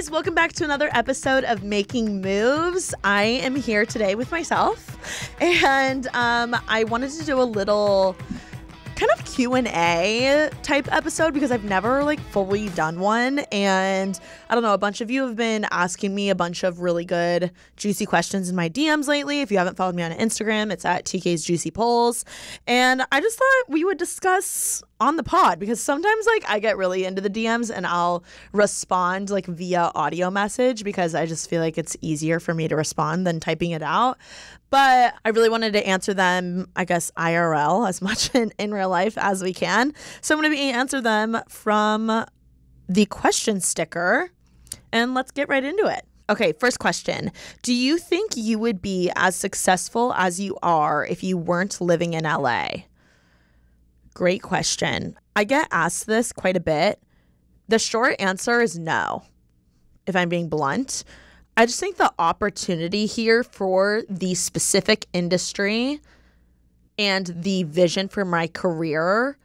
guys, welcome back to another episode of Making Moves. I am here today with myself, and I wanted to do a little kind of Q&A type episode because I've never fully done one, and I don't know, a bunch of you have been asking me a bunch of really good juicy questions in my DMs lately. If you haven't followed me on Instagram, it's at TK's Juicy Polls, and I just thought we would discuss on the pod because sometimes I get really into the DMs and I'll respond via audio message because I just feel like it's easier for me to respond than typing it out. But I really wanted to answer them, I guess, IRL as much in real life as we can. So I'm going to answer them from the question sticker, and let's get right into it. Okay, first question. Do you think you would be as successful as you are if you weren't living in LA? Great question. I get asked this quite a bit. The short answer is no, if I'm being blunt. I just think the opportunity here for the specific industry and the vision for my career,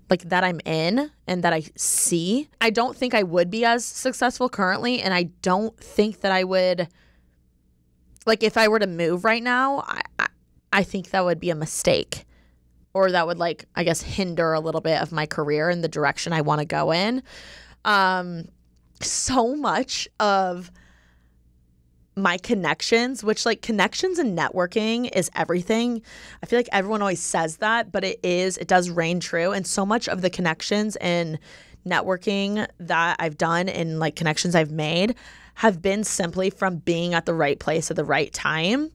that I'm in and that I see, I don't think I would be as successful currently. And I don't think that I would, if I were to move right now, I think that would be a mistake. Or that would, I guess, hinder a little bit of my career in the direction I want to go in. So much of my connections, which connections and networking is everything. I feel like everyone always says that, but it does reign true. And so much of the connections and networking that I've done and connections I've made have been simply from being at the right place at the right time,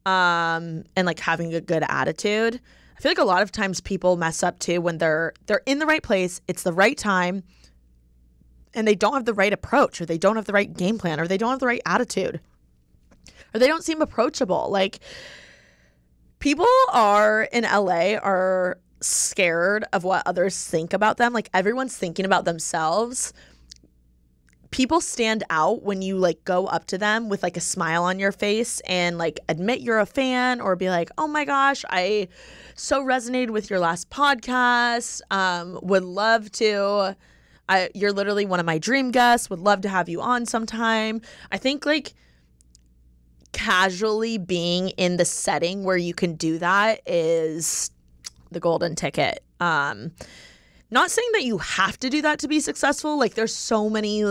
and having a good attitude. I feel like a lot of times people mess up too when they're in the right place, it's the right time, and they don't have the right approach, or they don't have the right game plan, or they don't have the right attitude, or they don't seem approachable. People in LA are scared of what others think about them. Everyone's thinking about themselves. People stand out when you go up to them with a smile on your face and admit you're a fan, or be like, oh my gosh, I so resonated with your last podcast. Would love to. You're literally one of my dream guests. Would love to have you on sometime. I think casually being in the setting where you can do that is the golden ticket. Not saying that you have to do that to be successful. There's so many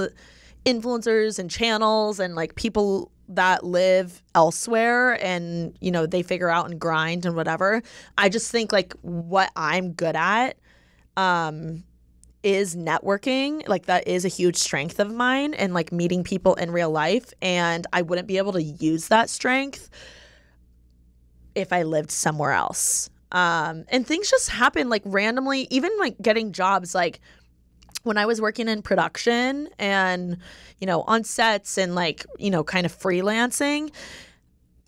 influencers and channels and people that live elsewhere and, they figure out and grind and whatever. I just think what I'm good at is networking. That is a huge strength of mine, and meeting people in real life. And I wouldn't be able to use that strength if I lived somewhere else. And things just happen randomly, even getting jobs. When I was working in production and, on sets and kind of freelancing,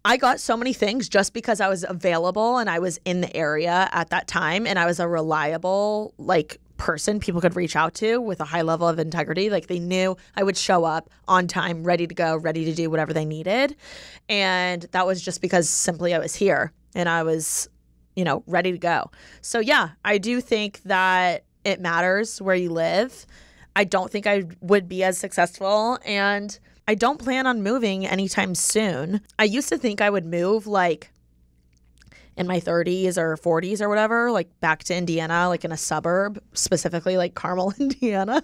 I got so many things just because I was available and I was in the area at that time, and I was a reliable person people could reach out to with a high level of integrity. They knew I would show up on time, ready to go, ready to do whatever they needed. And that was just because simply I was here and I was, ready to go. So yeah, I do think that it matters where you live. I don't think I would be as successful, and I don't plan on moving anytime soon. I used to think I would move in my 30s or 40s or whatever, back to Indiana, in a suburb, specifically Carmel, Indiana.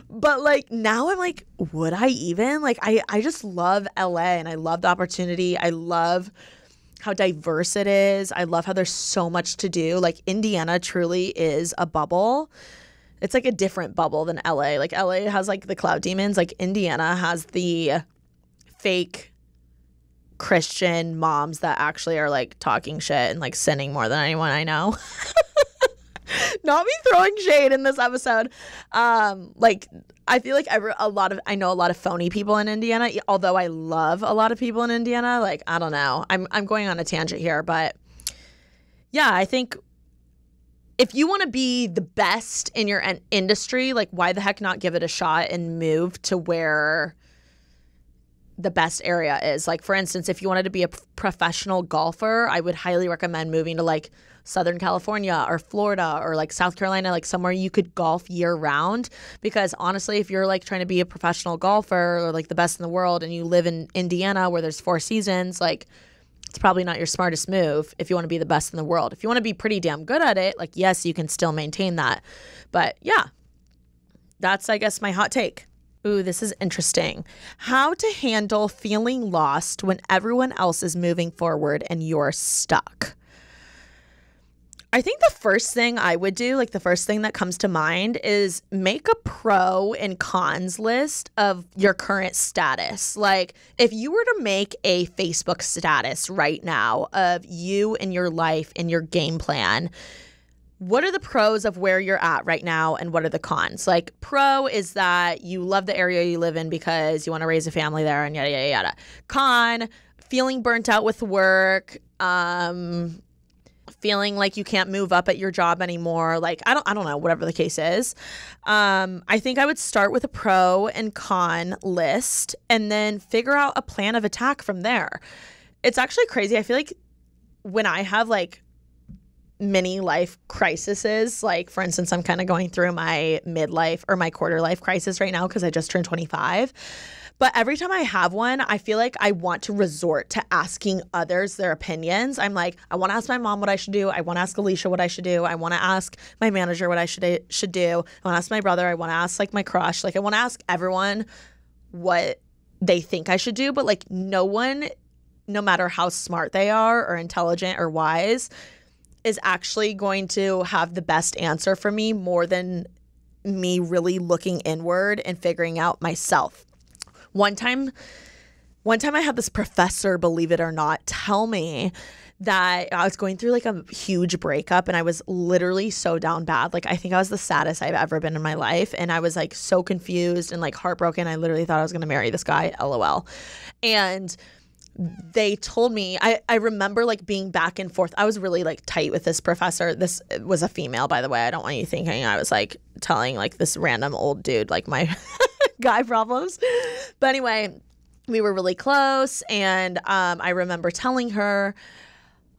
But now I'm would I even? I just love LA, and I love the opportunity. I love how diverse it is. I love how there's so much to do. Indiana truly is a bubble. It's a different bubble than LA. LA has the cloud demons. Indiana has the fake Christian moms that actually are talking shit and sinning more than anyone I know. Not me throwing shade in this episode. I feel I know a lot of phony people in Indiana, although I love a lot of people in Indiana. I don't know. I'm going on a tangent here, but yeah, I think if you want to be the best in your industry, why the heck not give it a shot and move to where the best area is. Like, for instance, if you wanted to be a professional golfer, I would highly recommend moving to like Southern California or Florida or like South Carolina, like somewhere you could golf year round. Because honestly, if you're like trying to be a professional golfer or like the best in the world and you live in Indiana where there's 4 seasons, like it's probably not your smartest move if you want to be the best in the world. If you want to be pretty damn good at it, like, yes, you can still maintain that. But yeah, that's, I guess, my hot take. Ooh, this is interesting. How to handle feeling lost when everyone else is moving forward and you're stuck. I think the first thing I would do, like the first thing that comes to mind, is make a pro and cons list of your current status. Like, if you were to make a Facebook status right now of you and your life and your game plan, what are the pros of where you're at right now and what are the cons? Like, pro is that you love the area you live in because you want to raise a family there and yada, yada, yada. Con, feeling burnt out with work, feeling like you can't move up at your job anymore. Like, I don't know, whatever the case is. I think I would start with a pro and con list and then figure out a plan of attack from there. It's actually crazy. I feel like when I have like mini life crises, like for instance, I'm kind of going through my midlife or my quarter life crisis right now because I just turned 25. But every time I have one, I feel like I want to resort to asking others their opinions. I'm like, I want to ask my mom what I should do. I want to ask Alicia what I should do. I want to ask my manager what I should do. I want to ask my brother. I want to ask like my crush. Like, I want to ask everyone what they think I should do. But like, no one, no matter how smart they are or intelligent or wise, is actually going to have the best answer for me more than me really looking inward and figuring out myself. One time I had this professor, believe it or not, tell me that I was going through like a huge breakup and I was literally so down bad. Like, I think I was the saddest I've ever been in my life. And I was like so confused and like heartbroken. I literally thought I was going to marry this guy, LOL. And they told me, I remember like being back and forth. I was really like tight with this professor. This was a female, by the way. I don't want you thinking I was like telling like this random old dude like my guy problems. But anyway, we were really close. And I remember telling her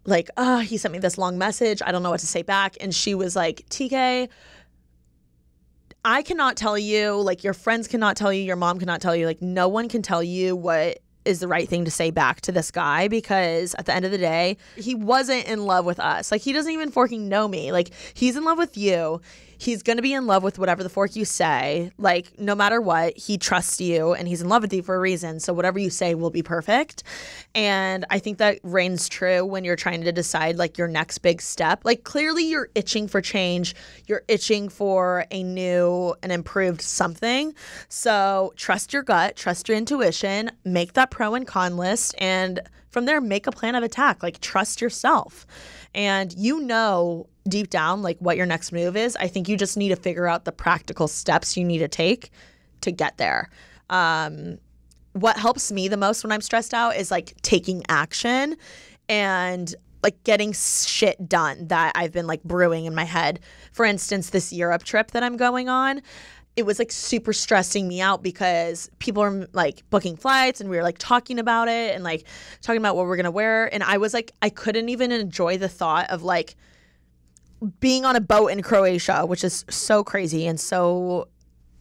like, oh, he sent me this long message. I don't know what to say back. And she was like, TK, I cannot tell you, like your friends cannot tell you, your mom cannot tell you, like no one can tell you what is the right thing to say back to this guy, because at the end of the day, he wasn't in love with us. Like, he doesn't even forking know me. Like, he's in love with you. He's going to be in love with whatever the fork you say. Like, no matter what, he trusts you and he's in love with you for a reason. So whatever you say will be perfect. And I think that reigns true when you're trying to decide like your next big step. Like, clearly you're itching for change. You're itching for a new and improved something. So trust your gut, trust your intuition, make that pro and con list, and from there, make a plan of attack. Like, trust yourself. And you know deep down like what your next move is. I think you just need to figure out the practical steps you need to take to get there. What helps me the most when I'm stressed out is like taking action and like getting shit done that I've been like brewing in my head. For instance, this Europe trip that I'm going on, it was like super stressing me out because people are like booking flights and we were like talking about it and like talking about what we're going to wear. And I was like, I couldn't even enjoy the thought of like being on a boat in Croatia, which is so crazy and so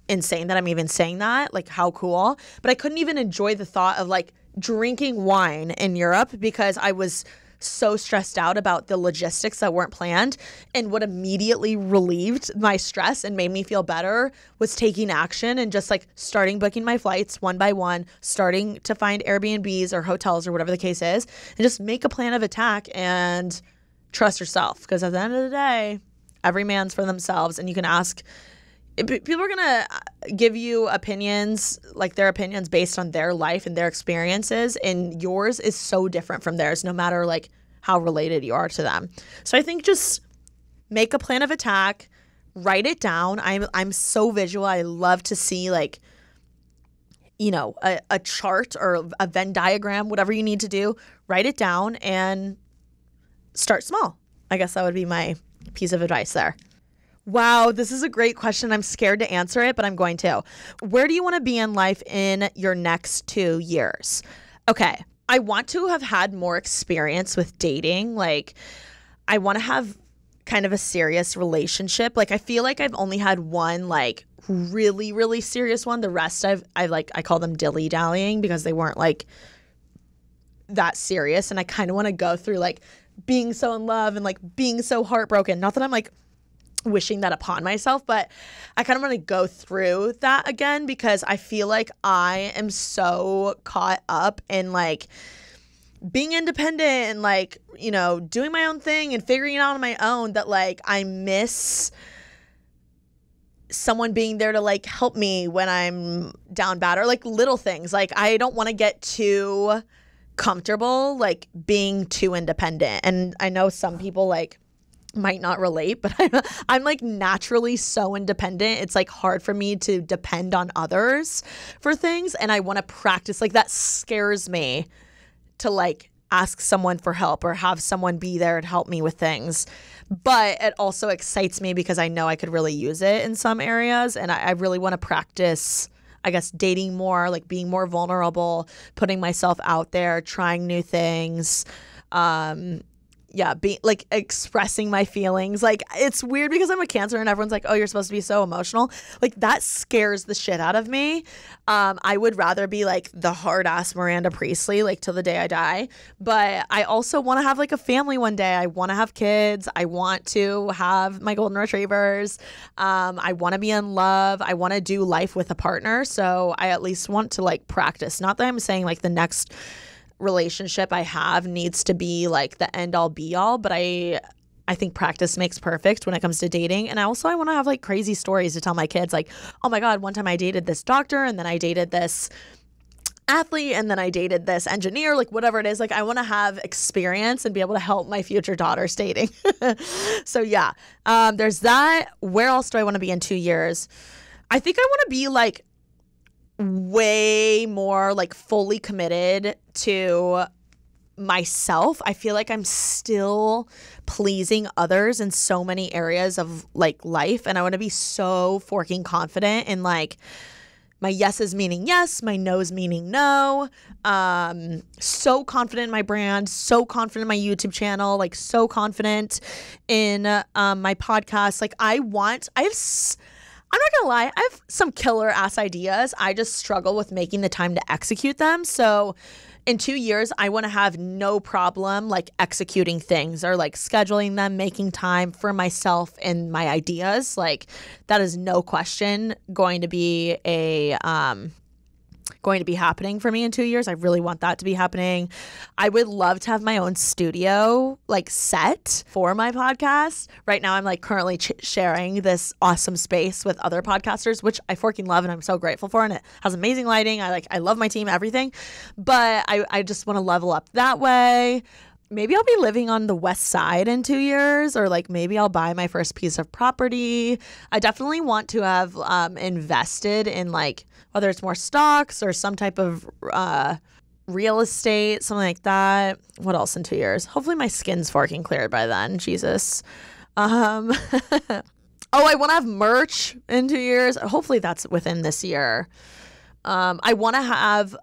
insane that I'm even saying that. Like, how cool. But I couldn't even enjoy the thought of like drinking wine in Europe because I was so stressed out about the logistics that weren't planned. And what immediately relieved my stress and made me feel better was taking action and just like starting booking my flights one by one, starting to find Airbnbs or hotels or whatever the case is, and just make a plan of attack and trust yourself. Because at the end of the day, every man's for themselves. And you can ask, people are going to give you opinions, like their opinions based on their life and their experiences. And yours is so different from theirs, no matter like how related you are to them. So I think just make a plan of attack, write it down. I'm so visual. I love to see like, you know, a chart or a Venn diagram, whatever you need to do, write it down and start small. I guess that would be my piece of advice there. Wow, this is a great question. I'm scared to answer it, but I'm going to. Where do you want to be in life in your next 2 years? Okay, I want to have had more experience with dating. Like, I want to have kind of a serious relationship. Like, I feel like I've only had one, like, really, really serious one. The rest I call them dilly-dallying because they weren't, like, that serious. And I kind of want to go through, like, being so in love and, like, being so heartbroken. Not that I'm, like, wishing that upon myself, but I kind of want to go through that again because I feel like I am so caught up in, like, being independent and, like, you know, doing my own thing and figuring it out on my own that, like, I miss someone being there to, like, help me when I'm down bad, or, like, little things. Like, I don't want to get too comfortable, like, being too independent. And I know some people, like, might not relate, but I'm like naturally so independent. It's like hard for me to depend on others for things. And I want to practice, like, that scares me to, like, ask someone for help or have someone be there to help me with things. But it also excites me because I know I could really use it in some areas. And I really want to practice, I guess, dating more, like being more vulnerable, putting myself out there, trying new things. Being like expressing my feelings. Like, it's weird because I'm a Cancer and everyone's like, oh, you're supposed to be so emotional. Like, that scares the shit out of me. I would rather be like the hard ass Miranda Priestley, like, till the day I die. But I also want to have, like, a family one day. I want to have kids. I want to have my golden retrievers. I want to be in love. I want to do life with a partner. So I at least want to, like, practice. Not that I'm saying, like, the next relationship I have needs to be, like, the end all be all, but I think practice makes perfect when it comes to dating. And I want to have, like, crazy stories to tell my kids, like, oh my God, one time I dated this doctor and then I dated this athlete and then I dated this engineer, like, whatever it is. Like, I want to have experience and be able to help my future daughters dating. So yeah, there's that. Where else do I want to be in 2 years? I think I want to be, like, way more, like, fully committed to myself. I feel like I'm still pleasing others in so many areas of, like, life, and I want to be so forking confident in, like, my yeses meaning yes, my no's meaning no. So confident in my brand, so confident in my YouTube channel, like, so confident in my podcast. Like, I'm not gonna lie, I have some killer ass ideas. I just struggle with making the time to execute them. So in 2 years, I want to have no problem, like, executing things or, like, scheduling them, making time for myself and my ideas. Like, that is no question going to be happening for me in 2 years. I really want that to be happening. I would love to have my own studio, like, set for my podcast. Right now, I'm, like, currently sharing this awesome space with other podcasters, which I freaking love and I'm so grateful for. And it has amazing lighting. I love my team, everything. But I just want to level up that way. Maybe I'll be living on the West Side in 2 years, or, like, maybe I'll buy my first piece of property. I definitely want to have invested in, like, whether it's more stocks or some type of real estate, something like that. What else in 2 years? Hopefully my skin's forking cleared by then. Jesus. Oh, I want to have merch in 2 years. Hopefully that's within this year. I want to have...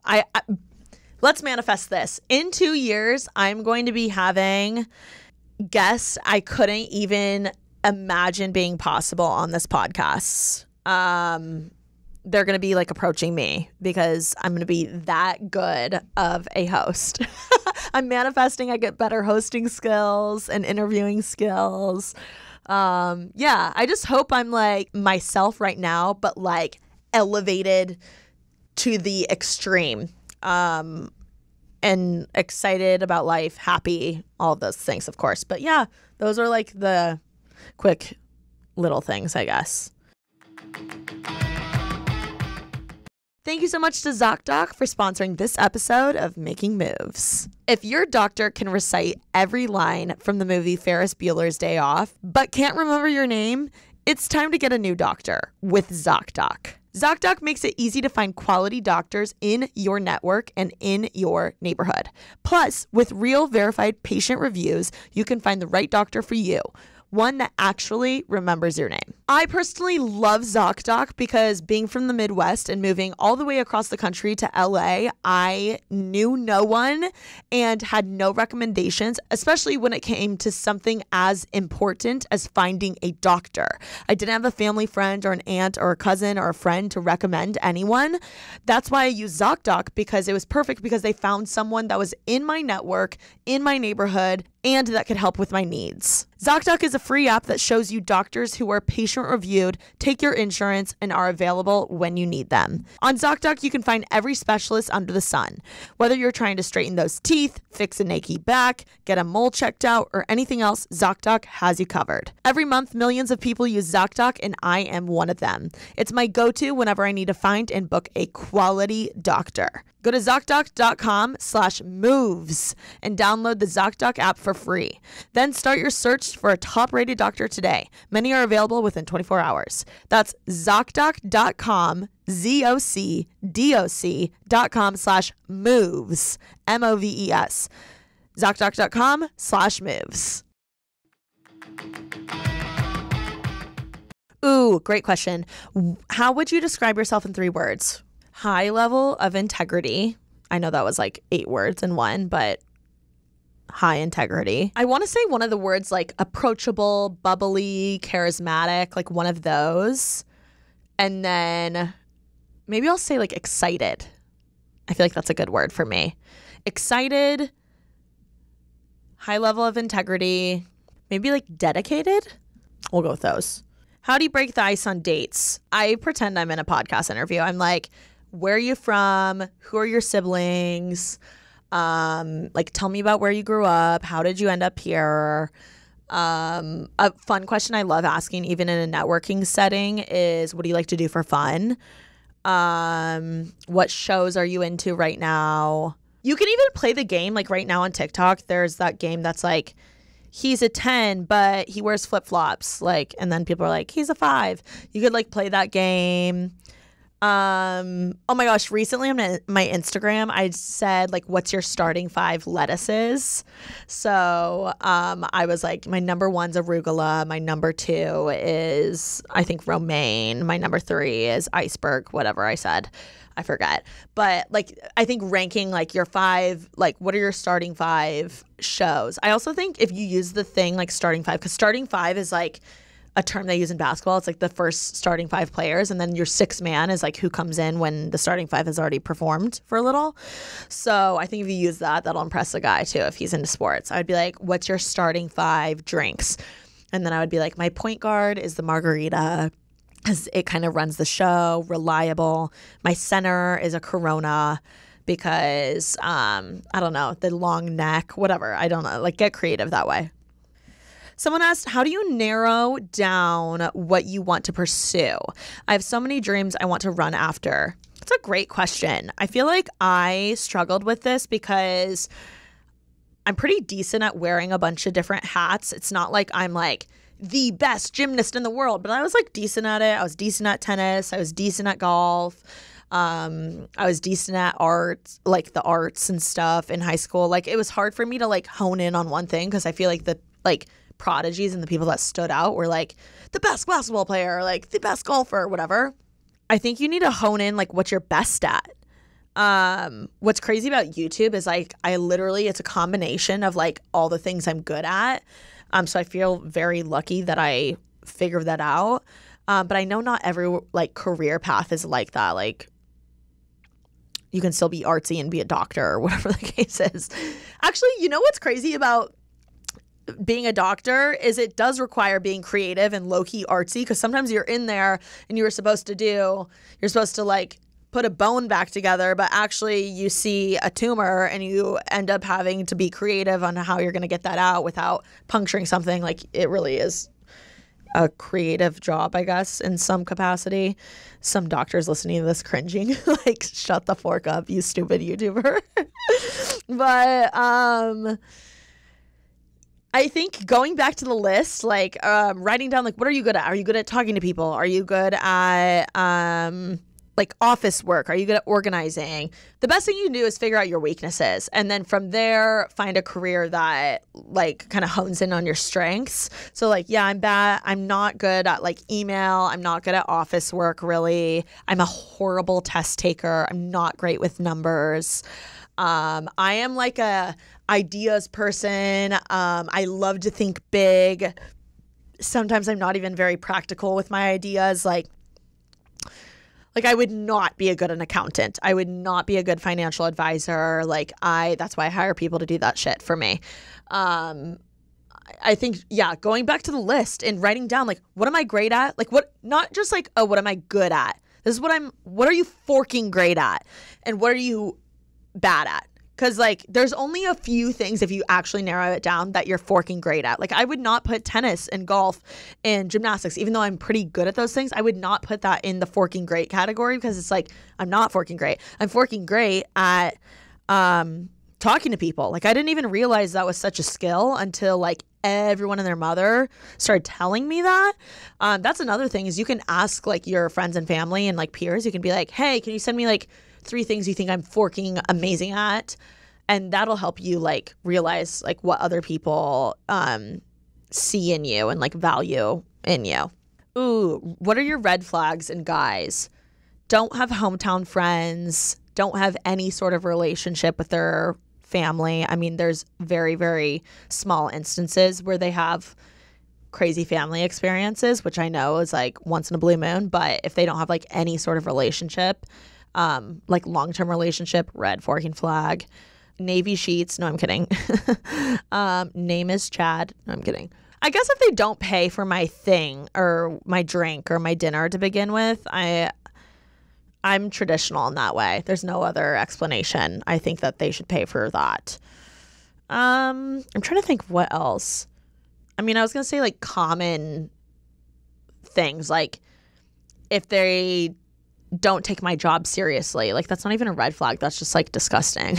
Let's manifest this. In 2 years, I'm going to be having guests I couldn't even imagine being possible on this podcast. They're going to be, like, approaching me because I'm going to be that good of a host. I'm manifesting I get better hosting skills and interviewing skills. I just hope I'm, like, myself right now, but, like, elevated to the extreme. And excited about life, happy, all of those things, of course. But yeah, those are, like, the quick little things, I guess. Thank you so much to ZocDoc for sponsoring this episode of Making Moves. If your doctor can recite every line from the movie Ferris Bueller's Day Off, but can't remember your name, it's time to get a new doctor with ZocDoc. ZocDoc makes it easy to find quality doctors in your network and in your neighborhood. Plus, with real verified patient reviews, you can find the right doctor for you. one that actually remembers your name. I personally love ZocDoc because being from the Midwest and moving all the way across the country to LA, I knew no one and had no recommendations, especially when it came to something as important as finding a doctor. I didn't have a family friend or an aunt or a cousin or a friend to recommend anyone. That's why I used ZocDoc, because it was perfect, because they found someone that was in my network, in my neighborhood, and that could help with my needs. ZocDoc is a free app that shows you doctors who are patient reviewed, take your insurance, and are available when you need them. On ZocDoc, you can find every specialist under the sun. Whether you're trying to straighten those teeth, fix an achy back, get a mole checked out, or anything else, ZocDoc has you covered. Every month, millions of people use ZocDoc, and I am one of them. It's my go-to whenever I need to find and book a quality doctor. Go to ZocDoc.com/moves and download the ZocDoc app for free. Then start your search for a top-rated doctor today. Many are available within 24 hours. That's ZocDoc.com, ZocDoc.com/moves, MOVES. ZocDoc.com/moves. Ooh, great question. How would you describe yourself in 3 words? High level of integrity. I know that was like 8 words in one, but high integrity. I want to say one of the words like approachable, bubbly, charismatic, like one of those. And then maybe I'll say like excited. I feel like that's a good word for me. Excited, high level of integrity, maybe like dedicated. We'll go with those. How do you break the ice on dates? I pretend I'm in a podcast interview. I'm like, where are you from? Who are your siblings? Like, tell me about where you grew up. How did you end up here? A fun question I love asking, even in a networking setting, is what do you like to do for fun? What shows are you into right now? You can even play the game. Like right now on TikTok, there's that game that's like, he's a 10, but he wears flip-flops. Like, and then people are like, he's a 5. You could like play that game. Oh my gosh, recently on my Instagram, I said like, what's your starting 5 lettuces? So, I was like, my number 1's arugula. My number 2 is, I think, romaine. My number 3 is iceberg, whatever I said. I forget. But like, I think ranking like your 5, like what are your starting 5 shows? I also think if you use the thing like starting 5, because starting 5 is like a term they use in basketball. It's like the first starting 5 players, and then your 6th man is like who comes in when the starting 5 has already performed for a little. So I think if you use that, that'll impress a guy too if he's into sports. I'd be like, what's your starting 5 drinks? And then I would be like, my point guard is the margarita, because it kind of runs the show, reliable. My center is a Corona because, I don't know, the long neck, whatever. I don't know, like get creative that way. Someone asked, how do you narrow down what you want to pursue? I have so many dreams I want to run after. It's a great question. I feel like I struggled with this because I'm pretty decent at wearing a bunch of different hats. It's not like I'm like the best gymnast in the world, but I was like decent at it. I was decent at tennis. I was decent at golf. I was decent at art, like the arts and stuff in high school. Like it was hard for me to like hone in on one thing because I feel like the like prodigies and the people that stood out were like the best basketball player, or like the best golfer, or whatever. I think you need to hone in like what you're best at. What's crazy about YouTube is like it's a combination of like all the things I'm good at. So I feel very lucky that I figured that out. But I know not every like career path is like that. Like you can still be artsy and be a doctor or whatever the case is. Actually, you know what's crazy about being a doctor is it does require being creative and low-key artsy, because sometimes you're in there and you're supposed to like put a bone back together, but actually you see a tumor and you end up having to be creative on how you're going to get that out without puncturing something. Like it really is a creative job, I guess, in some capacity. Some doctors listening to this cringing, like, shut the fork up, you stupid YouTuber. But I think going back to the list, like writing down, like, what are you good at? Are you good at talking to people? Are you good at like office work? Are you good at organizing? The best thing you can do is figure out your weaknesses. And then from there, find a career that like kind of hones in on your strengths. So like, yeah, I'm bad. I'm not good at like email. I'm not good at office work, really. I'm a horrible test taker. I'm not great with numbers. I am like a ideas person. I love to think big. Sometimes I'm not even very practical with my ideas. Like I would not be a good an accountant. I would not be a good financial advisor. That's why I hire people to do that shit for me. I think, yeah, going back to the list and writing down, like, what am I great at? Like, what, not just like, oh, what am I good at? This is what are you forking great at? And what are you bad at? Because, like, there's only a few things, if you actually narrow it down, that you're forking great at. Like, I would not put tennis and golf and gymnastics, even though I'm pretty good at those things. I would not put that in the forking great category because it's like, I'm not forking great. I'm forking great at talking to people. Like, I didn't even realize that was such a skill until, like, everyone and their mother started telling me that. That's another thing is you can ask, like, your friends and family and, like, peers. You can be like, hey, can you send me, like, 3 things you think I'm forking amazing at? And that'll help you like realize like what other people see in you and like value in you. Ooh, what are your red flags in guys? Don't have hometown friends. Don't have any sort of relationship with their family. I mean, there's very, very small instances where they have crazy family experiences, which I know is like once in a blue moon. But if they don't have like any sort of relationship, like long-term relationship, red forking flag. Navy sheets. No, I'm kidding. Name is Chad. No, I'm kidding. I guess if they don't pay for my thing or my drink or my dinner to begin with, I'm traditional in that way. There's no other explanation. I think that they should pay for that. I'm trying to think what else. I mean, I was going to say like common things, like if they don't take my job seriously. Like that's not even a red flag. That's just like disgusting.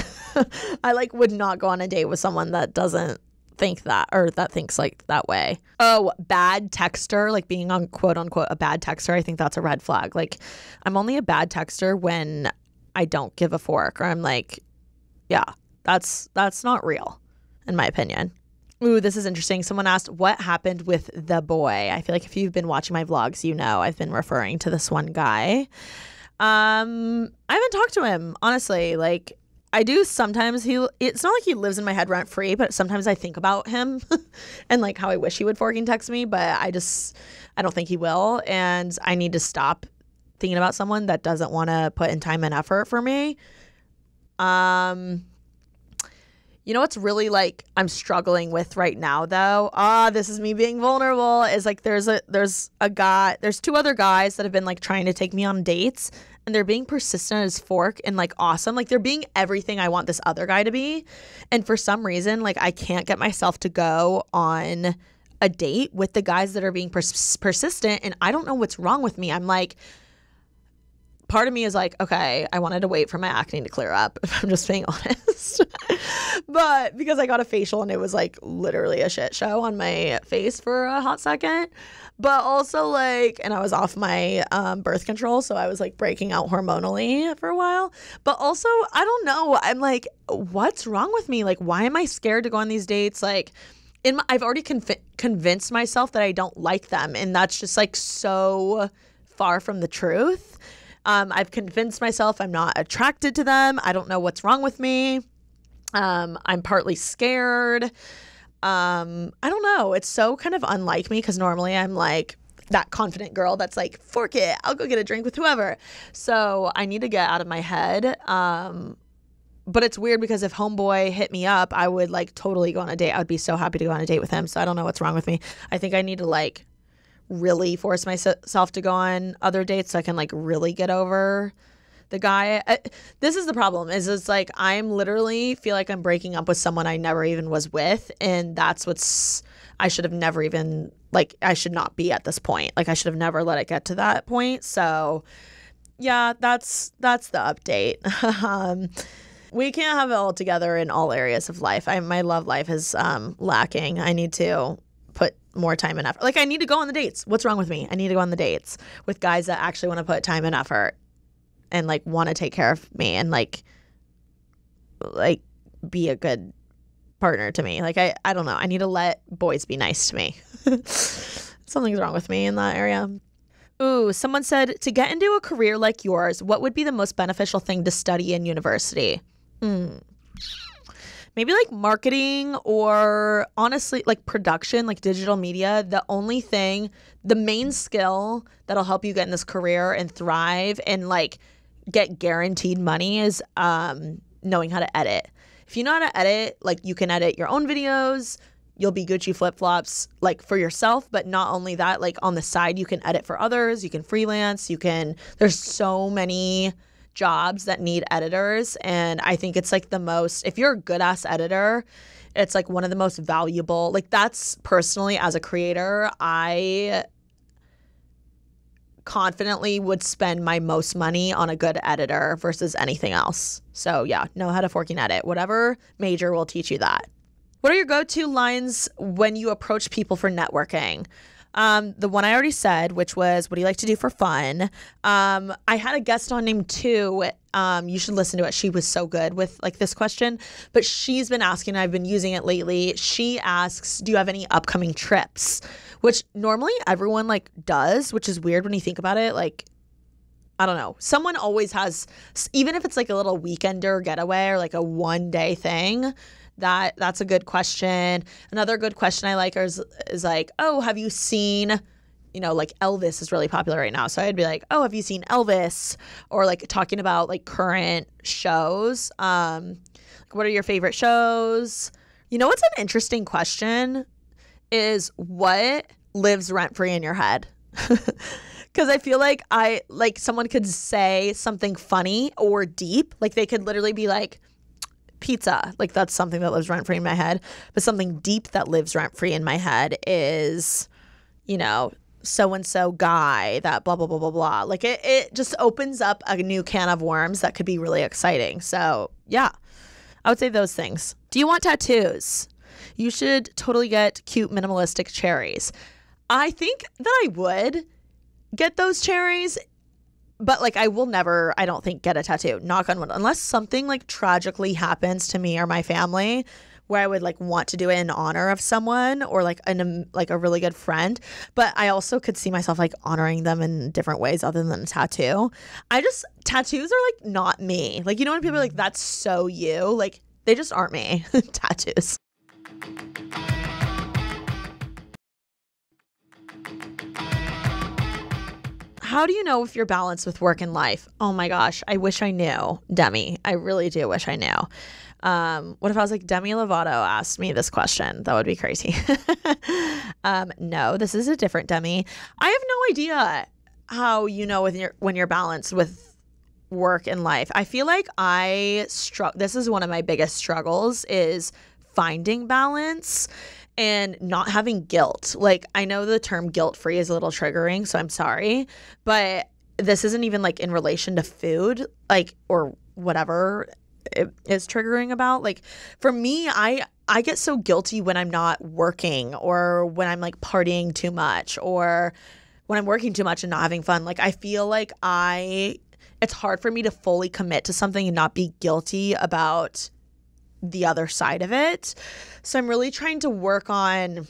I like would not go on a date with someone that doesn't think that or that thinks like that way. Oh, bad texter, like being on quote unquote a bad texter. I think that's a red flag. Like I'm only a bad texter when I don't give a fork or I'm like, yeah, that's not real in my opinion. Ooh, this is interesting. Someone asked, what happened with the boy? I feel like if you've been watching my vlogs, you know I've been referring to this one guy. I haven't talked to him, honestly. Like, I do sometimes. It's not like he lives in my head rent free, but sometimes I think about him and like how I wish he would forking text me, but I don't think he will. And I need to stop thinking about someone that doesn't want to put in time and effort for me. You know what's really like I'm struggling with right now though? This is me being vulnerable. Is like there's 2 other guys that have been like trying to take me on dates and they're being persistent as fork and like awesome. Like they're being everything I want this other guy to be. And for some reason, like I can't get myself to go on a date with the guys that are being persistent. And I don't know what's wrong with me. I'm like, part of me is like, okay, I wanted to wait for my acne to clear up, if I'm just being honest. But because I got a facial and it was like literally a shit show on my face for a hot second. But also like, and I was off my birth control, so I was like breaking out hormonally for a while. But also, I don't know. I'm like, what's wrong with me? Like, why am I scared to go on these dates? Like, I've already convinced myself that I don't like them. And that's just like so far from the truth. I've convinced myself I'm not attracted to them. I don't know what's wrong with me. I'm partly scared. I don't know. It's so kind of unlike me because normally I'm like that confident girl that's like, fork it, I'll go get a drink with whoever. So I need to get out of my head. But it's weird because if homeboy hit me up, I would like totally go on a date. I would be so happy to go on a date with him. So I don't know what's wrong with me. I think I need to like really force myself to go on other dates so I can like really get over the guy. This is the problem is it's like I'm literally feel like I'm breaking up with someone I never even was with, and that's I should have never even like I should not be at this point. Like I should have never let it get to that point. So yeah, that's the update. We can't have it all together in all areas of life. My love life is lacking. I need to put more time and effort. Like I need to go on the dates. What's wrong with me? I need to go on the dates with guys that actually want to put time and effort. and like want to take care of me and like be a good partner to me. Like I don't know. I need to let boys be nice to me. Something's wrong with me in that area. Ooh, someone said, to get into a career like yours, what would be the most beneficial thing to study in university? Maybe like marketing or honestly like production, like digital media. The main skill that'll help you get in this career and thrive and like get guaranteed money is knowing how to edit. If you know how to edit, like you can edit your own videos, you'll be Gucci flip-flops like for yourself, but not only that, like on the side you can edit for others, you can freelance, there's so many jobs that need editors, and I think it's like if you're a good ass editor, it's like one of the most valuable, like that's personally as a creator, I confidently would spend my most money on a good editor versus anything else. So yeah, know how to forking edit. Whatever major will teach you that. What are your go-to lines when you approach people for networking? The one I already said, which was, what do you like to do for fun? I had a guest on named Tu. You should listen to it. She was so good with like this question, but she's been asking, I've been using it lately. She asks, do you have any upcoming trips? Which normally everyone like does, which is weird when you think about it. Like, I don't know. Someone always has, even if it's like a little weekender getaway or like a one-day thing, that's a good question. Another good question I like is like, oh, have you seen, like Elvis is really popular right now. So I'd be like, oh, have you seen Elvis? Or like talking about like current shows. Like, what are your favorite shows? What's an interesting question is what lives rent-free in your head? Because I feel like someone could say something funny or deep. Like they could literally be like, pizza. Like that's something that lives rent-free in my head. But something deep that lives rent-free in my head is, so-and-so guy that blah, blah, blah, blah, blah. Like it just opens up a new can of worms that could be really exciting. So yeah, I would say those things. Do you want tattoos? You should totally get cute minimalistic cherries. I think that I would get those cherries, but like I will never, I don't think, get a tattoo, knock on wood, unless something like tragically happens to me or my family where I would like want to do it in honor of someone or like a really good friend. But I also could see myself like honoring them in different ways other than a tattoo. Tattoos are like not me. Like, when people are like, that's so you, like they just aren't me. Tattoos. How do you know if you're balanced with work and life? Oh my gosh, I wish I knew, Demi. I really do wish I knew. What if I was like, Demi Lovato asked me this question? That would be crazy. No, this is a different Demi. I have no idea how you know when you're balanced with work and life. I feel like this is one of my biggest struggles is finding balance and not having guilt. Like, I know the term guilt-free is a little triggering, so I'm sorry, but this isn't even like in relation to food, like, or whatever it is triggering about. Like, for me, I get so guilty when I'm not working or when I'm like partying too much or when I'm working too much and not having fun. Like, I feel like it's hard for me to fully commit to something and not be guilty about the other side of it. So I'm really trying to work on,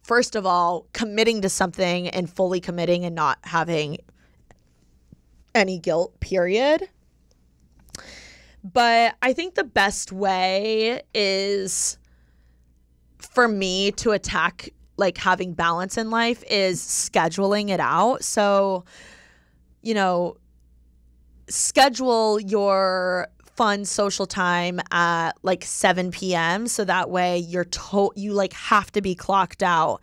first of all, committing to something and fully committing and not having any guilt, period. But I think the best way is for me to attack like having balance in life is scheduling it out. So, schedule your fun social time at like 7 p.m. so that way you like have to be clocked out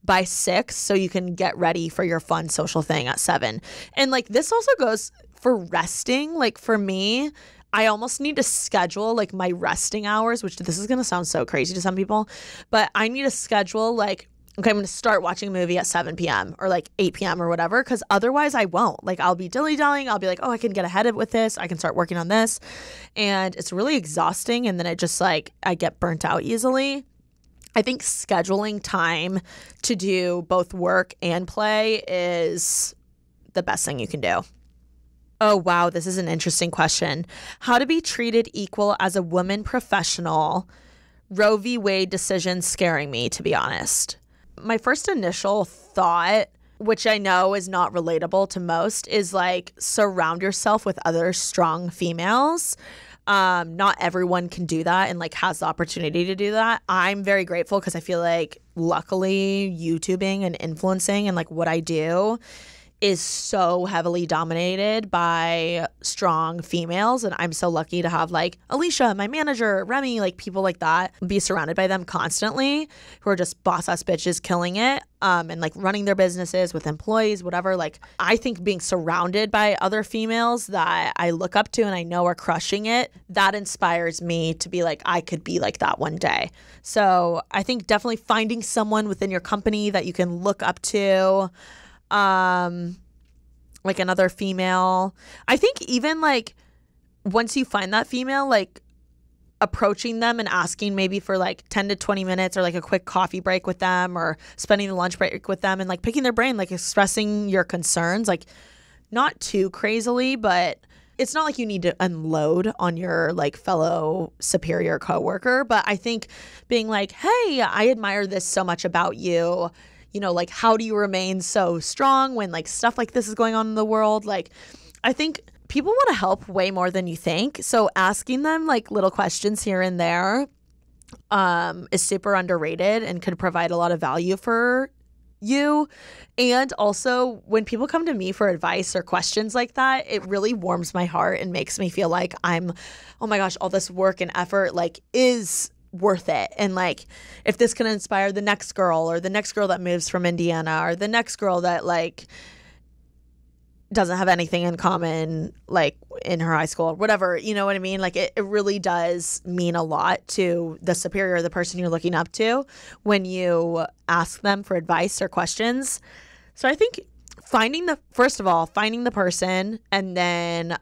by 6 so you can get ready for your fun social thing at 7. And like this also goes for resting. Like for me, I almost need to schedule like my resting hours, which this is going to sound so crazy to some people, but I need to schedule like, okay, I'm going to start watching a movie at 7 p.m. or like 8 p.m. or whatever, because otherwise I won't. Like I'll be dilly-dallying. I'll be like, oh, I can get ahead with this. I can start working on this. And it's really exhausting. And then it just like, I get burnt out easily. I think scheduling time to do both work and play is the best thing you can do. Oh, wow. This is an interesting question. How to be treated equal as a woman professional. Roe v. Wade decision scaring me, to be honest. My first initial thought, which I know is not relatable to most, is like surround yourself with other strong females. Not everyone can do that and like has the opportunity to do that. I'm very grateful because I feel like luckily YouTubing and influencing and like what I do is so heavily dominated by strong females. And I'm so lucky to have like Alicia, my manager, Remy, like people like that, be surrounded by them constantly who are just boss ass bitches killing it, and like running their businesses with employees, whatever. Like I think being surrounded by other females that I look up to and I know are crushing it, that inspires me to be like, I could be like that one day. So I think definitely finding someone within your company that you can look up to, like another female. I think even like once you find that female, like approaching them and asking maybe for like 10 to 20 minutes or like a quick coffee break with them or spending the lunch break with them and like picking their brain, like expressing your concerns, like not too crazily, but it's not like you need to unload on your like fellow superior coworker. But I think being like, hey, I admire this so much about you. You know, like, how do you remain so strong when like stuff like this is going on in the world? Like, I think people want to help way more than you think. So asking them like little questions here and there is super underrated and could provide a lot of value for you. And also when people come to me for advice or questions like that, it really warms my heart and makes me feel like I'm, oh my gosh, all this work and effort like is worth it. And like if this can inspire the next girl or the next girl that moves from Indiana or the next girl that like doesn't have anything in common like in her high school or whatever, you know what I mean? Like it really does mean a lot to the superior, the person you're looking up to when you ask them for advice or questions. So I think first of all, finding the person and then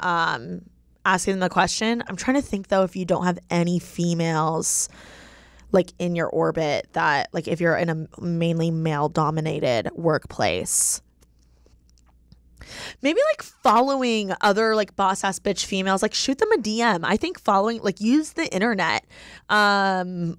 asking them the question. I'm trying to think though, if you don't have any females like in your orbit that like if you're in a mainly male dominated workplace, maybe like following other like boss ass bitch females, like shoot them a DM. I think following, like use the internet and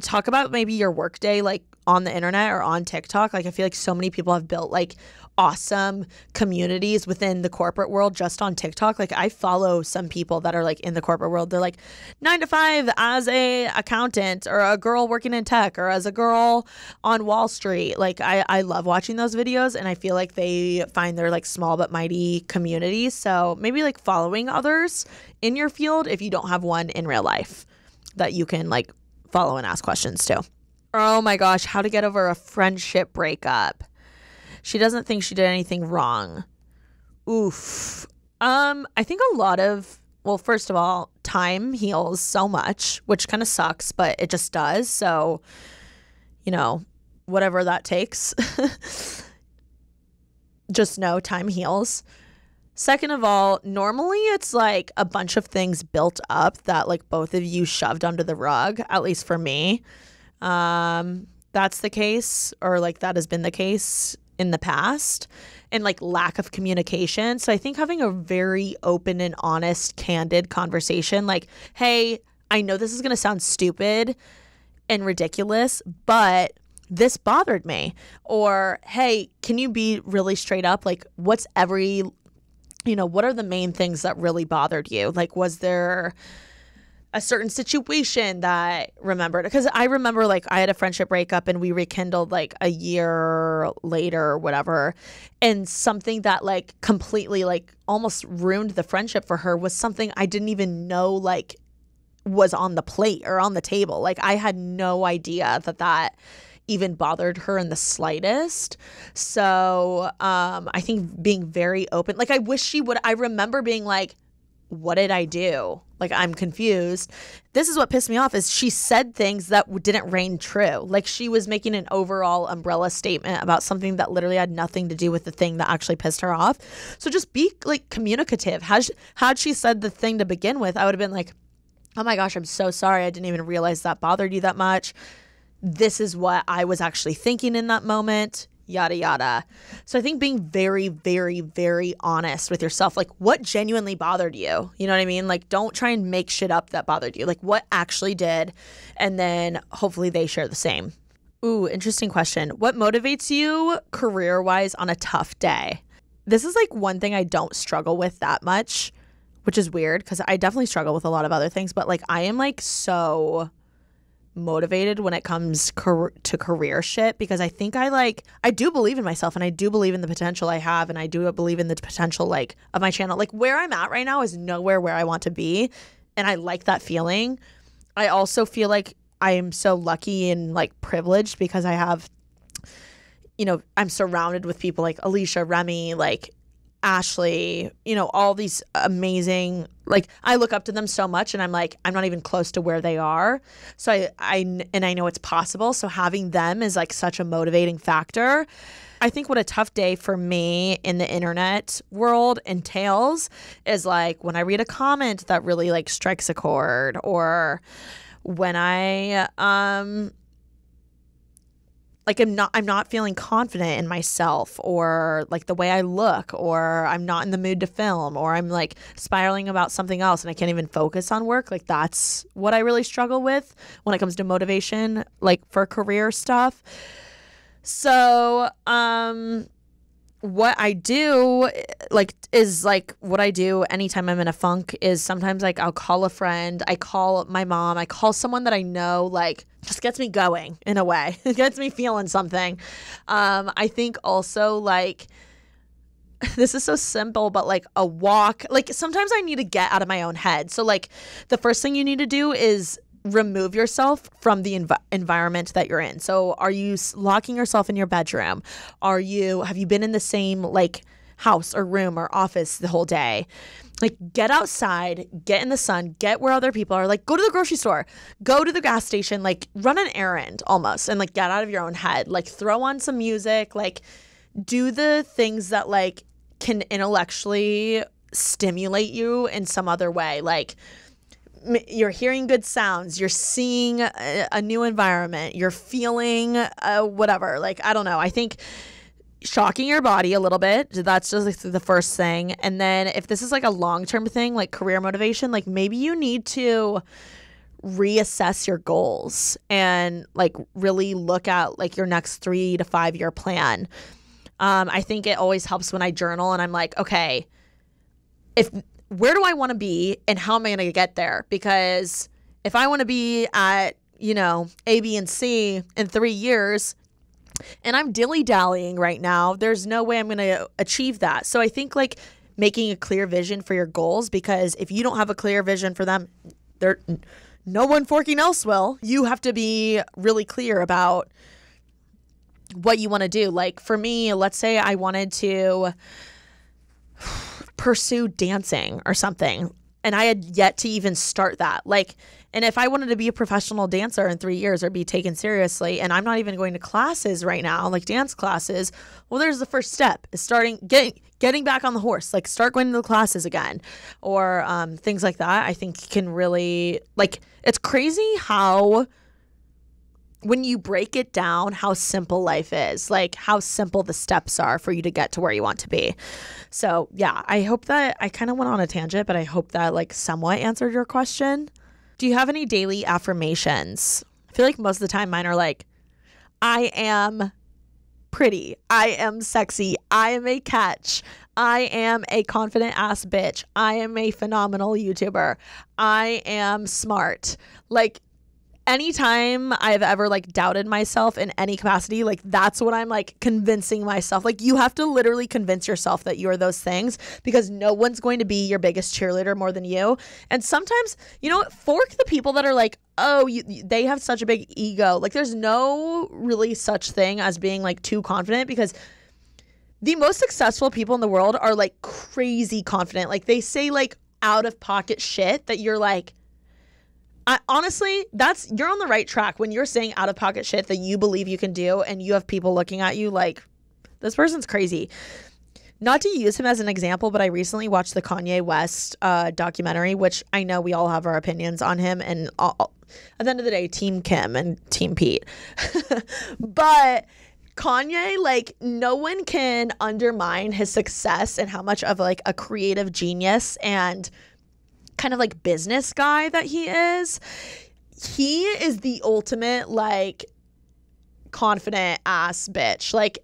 talk about maybe your workday like on the internet or on TikTok. Like I feel like so many people have built like awesome communities within the corporate world just on TikTok. Like I follow some people that are like in the corporate world. They're like 9 to 5 as a accountant or a girl working in tech or as a girl on Wall Street. Like I love watching those videos and I feel like they find their like small but mighty communities. So maybe like following others in your field if you don't have one in real life that you can like follow and ask questions to. Oh my gosh, how to get over a friendship breakup. She doesn't think she did anything wrong. Oof. I think well, first of all, time heals so much, which kind of sucks, but it just does. So, you know, whatever that takes, just know time heals. Second of all, normally it's like a bunch of things built up that like both of you shoved under the rug, at least for me. That's the case, or like that has been the case in the past, and like lack of communication. So I think having a very open and honest, candid conversation, like, hey, I know this is going to sound stupid and ridiculous, but this bothered me. Or, hey, can you be really straight up? Like, what are the main things that really bothered you? Like, was there a certain situation that remembered? Because I remember like I had a friendship breakup and we rekindled like a year later or whatever. And something that like completely like almost ruined the friendship for her was something I didn't even know like was on the plate or on the table. Like I had no idea that even bothered her in the slightest. So I think being very open, like I wish she would. I remember being like, what did I do? Like, I'm confused. This is what pissed me off is she said things that didn't ring true. Like she was making an overall umbrella statement about something that literally had nothing to do with the thing that actually pissed her off. So just be like communicative. Had she said the thing to begin with, I would have been like, oh my gosh, I'm so sorry. I didn't even realize that bothered you that much. This is what I was actually thinking in that moment. yada, yada. So I think being very, very, very honest with yourself, like what genuinely bothered you? You know what I mean? Like don't try and make shit up that bothered you. Like what actually did? And then hopefully they share the same. Ooh, interesting question. What motivates you career-wise on a tough day? This is like one thing I don't struggle with that much, which is weird because I definitely struggle with a lot of other things, but like I am like so motivated when it comes to career shit because I think I do believe in myself and I do believe in the potential I have and I do believe in the potential like of my channel. Like where I'm at right now is nowhere where I want to be and I like that feeling. I also feel like I am so lucky and like privileged because I have, you know, I'm surrounded with people like Alicia, Remy, like Ashley, you know, all these amazing, like I look up to them so much and I'm like, I'm not even close to where they are. So I know it's possible. So having them is like such a motivating factor. I think what a tough day for me in the internet world entails is like when I read a comment that really like strikes a chord or when I, like I'm not feeling confident in myself or like the way I look or I'm not in the mood to film or I'm like spiraling about something else and I can't even focus on work. Like that's what I really struggle with when it comes to motivation, like for career stuff. So, what I do like is like what I do anytime I'm in a funk is sometimes like I'll call a friend, I call my mom, I call someone that I know like just gets me going in a way. It gets me feeling something. I think also like this is so simple, but like a walk, like sometimes I need to get out of my own head. So like the first thing you need to do is remove yourself from the environment that you're in. So are you locking yourself in your bedroom? Have you been in the same like house or room or office the whole day? Like get outside, get in the sun, get where other people are, like go to the grocery store, go to the gas station, like run an errand almost and like get out of your own head, like throw on some music, like do the things that like can intellectually stimulate you in some other way. Like you're hearing good sounds, you're seeing a new environment, you're feeling whatever. Like, I don't know. I think shocking your body a little bit, that's just like the first thing. And then if this is like a long-term thing, like career motivation, like maybe you need to reassess your goals and like really look at like your next 3 to 5 year plan. I think it always helps when I journal and I'm like, okay, where do I want to be and how am I going to get there? Because if I want to be at, you know, A, B, and C in 3 years and I'm dilly-dallying right now, there's no way I'm going to achieve that. So I think like making a clear vision for your goals, because if you don't have a clear vision for them, no one fucking else will. You have to be really clear about what you want to do. Like for me, let's say I wanted to pursue dancing or something and I had yet to even start that. Like, and if I wanted to be a professional dancer in 3 years or be taken seriously and I'm not even going to classes right now, like dance classes, well, there's the first step is getting back on the horse, like start going to the classes again or things like that. I think can really, like, it's crazy how when you break it down, how simple life is, like how simple the steps are for you to get to where you want to be. So yeah, I hope that I kind of went on a tangent, but I hope that like somewhat answered your question. Do you have any daily affirmations? I feel like most of the time mine are like, I am pretty, I am sexy, I am a catch, I am a confident ass bitch, I am a phenomenal YouTuber, I am smart. Like, anytime I've ever like doubted myself in any capacity, like that's what I'm like convincing myself. Like you have to literally convince yourself that you are those things because no one's going to be your biggest cheerleader more than you. And sometimes, you know, fork the people that are like, oh, they have such a big ego. Like there's no really such thing as being like too confident, because the most successful people in the world are like crazy confident. Like they say like out of pocket shit that you're like, honestly, you're on the right track when you're saying out of pocket shit that you believe you can do and you have people looking at you like, this person's crazy. Not to use him as an example, but I recently watched the Kanye West documentary, which I know we all have our opinions on him. And at the end of the day, Team Kim and Team Pete. But Kanye, like, no one can undermine his success and how much of like a creative genius and kind of like business guy that he is. He is the ultimate like confident ass bitch. Like,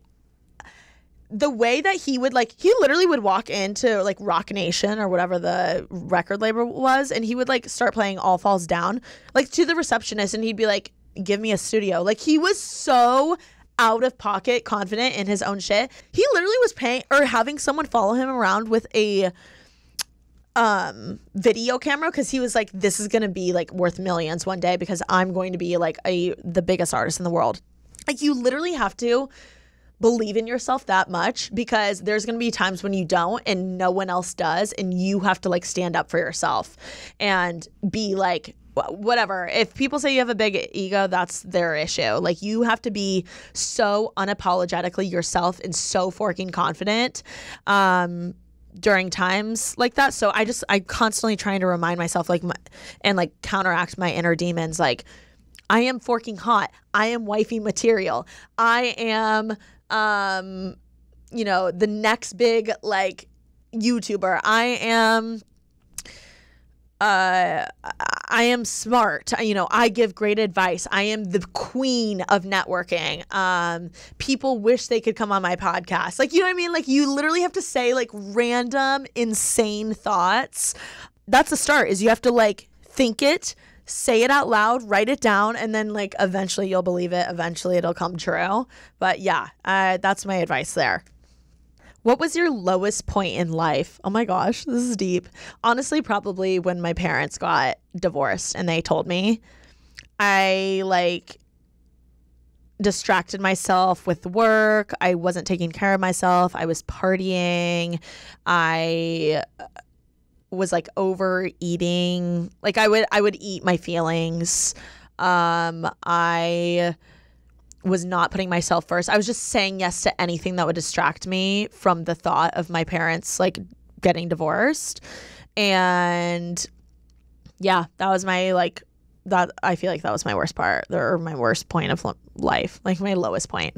the way that he would like, he literally would walk into like Rock Nation or whatever the record label was, and he would like start playing All Falls Down like to the receptionist, and he'd be like, give me a studio. Like, he was so out of pocket confident in his own shit. He literally was paying or having someone follow him around with a video camera, because he was like, this is gonna be like worth millions one day because I'm going to be like the biggest artist in the world. Like, you literally have to believe in yourself that much, because there's going to be times when you don't and no one else does, and you have to like stand up for yourself and be like, whatever. If people say you have a big ego, that's their issue. Like, you have to be so unapologetically yourself and so fucking confident during times like that. So I constantly trying to remind myself and like counteract my inner demons. Like, I am forking hot. I am wifey material. I am, the next big like YouTuber. I am smart. I give great advice. I am the queen of networking. People wish they could come on my podcast. Like, you know what I mean? Like, you literally have to say like random, insane thoughts. That's the start, is you have to like think it, say it out loud, write it down, and then like eventually you'll believe it. Eventually it'll come true. But yeah, that's my advice there. What was your lowest point in life? Oh my gosh, this is deep. Honestly, probably when my parents got divorced and they told me. I like distracted myself with work. I wasn't taking care of myself. I was partying. I was like overeating. Like, I would eat my feelings. I was not putting myself first. I was just saying yes to anything that would distract me from the thought of my parents like getting divorced. And yeah, that was my like, that I feel like that was my worst part, or my worst point of life, like my lowest point.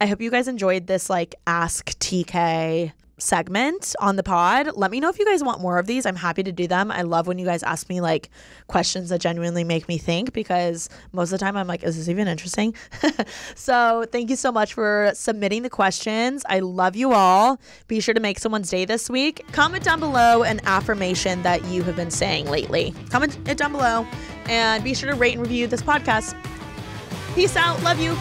I hope you guys enjoyed this like Ask TK segment on the pod. Let me know if you guys want more of these. I'm happy to do them. I love when you guys ask me like questions that genuinely make me think, because most of the time I'm like, is this even interesting? So thank you so much for submitting the questions. I love you all. Be sure to make someone's day this week. Comment down below an affirmation that you have been saying lately. Comment it down below, and be sure to rate and review this podcast. Peace out. Love you.